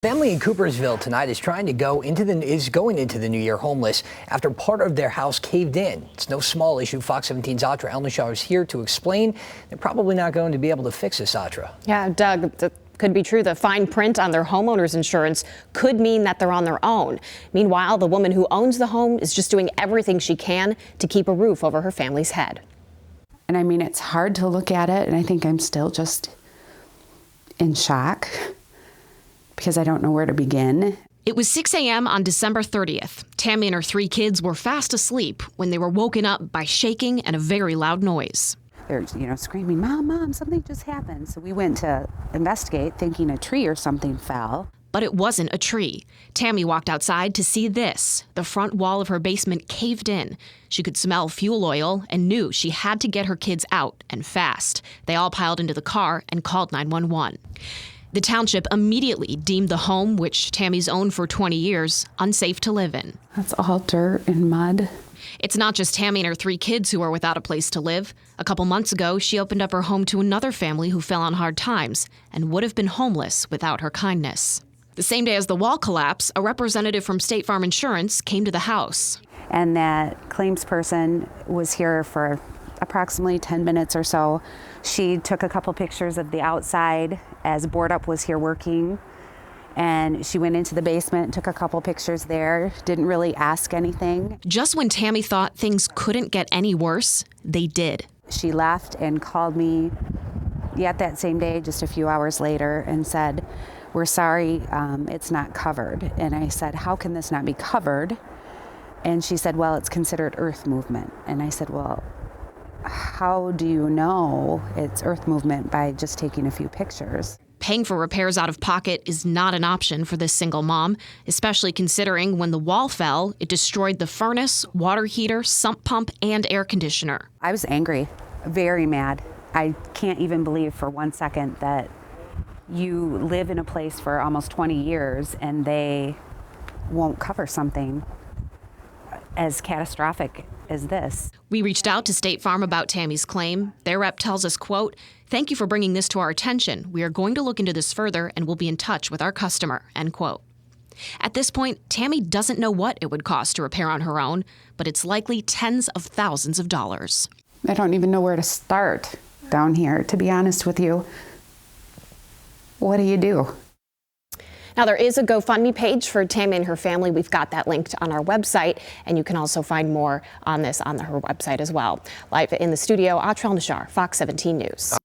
Family in Coopersville tonight is going into the new year homeless after part of their house caved in. It's no small issue. Fox 17's Atra Elnashar is here to explain. They're probably not going to be able to fix this, Atra. Yeah, Doug, that could be true. The fine print on their homeowner's insurance could mean that they're on their own. Meanwhile, the woman who owns the home is just doing everything she can to keep a roof over her family's head. And I mean, it's hard to look at it, and I think I'm still just in shock, because I don't know where to begin. It was 6 a.m. on December 30th. Tammy and her 3 kids were fast asleep when they were woken up by shaking and a very loud noise. They're, screaming, Mom, something just happened. So we went to investigate, thinking a tree or something fell. But it wasn't a tree. Tammy walked outside to see this. The front wall of her basement caved in. She could smell fuel oil and knew she had to get her kids out, and fast. They all piled into the car and called 911. The township immediately deemed the home, which Tammy's owned for 20 years, unsafe to live in. That's all dirt and mud. It's not just Tammy and her 3 kids who are without a place to live. A couple months ago, she opened up her home to another family who fell on hard times and would have been homeless without her kindness. The same day as the wall collapse, a representative from State Farm Insurance came to the house. And that claims person was here for approximately 10 minutes or so. She took a couple pictures of the outside as Board Up was here working. And she went into the basement, took a couple pictures there, didn't really ask anything. Just when Tammy thought things couldn't get any worse, they did. She left and called me yet that same day, just a few hours later, and said, "We're sorry, it's not covered." And I said, "How can this not be covered?" And she said, "Well, it's considered earth movement." And I said, "Well, how do you know it's earth movement by just taking a few pictures?" Paying for repairs out of pocket is not an option for this single mom, especially considering when the wall fell, it destroyed the furnace, water heater, sump pump, and air conditioner. I was angry, very mad. I can't even believe for one second that you live in a place for almost 20 years and they won't cover something as catastrophic as this. We reached out to State Farm about Tammy's claim. Their rep tells us, quote, "Thank you for bringing this to our attention. We are going to look into this further and we'll be in touch with our customer," end quote. At this point, Tammy doesn't know what it would cost to repair on her own, but it's likely tens of thousands of dollars. I don't even know where to start down here, to be honest with you. What do you do? Now, there is a GoFundMe page for Tammy and her family. We've got that linked on our website, and you can also find more on this on her website as well. Live in the studio, Atra Elnashar, Fox 17 News.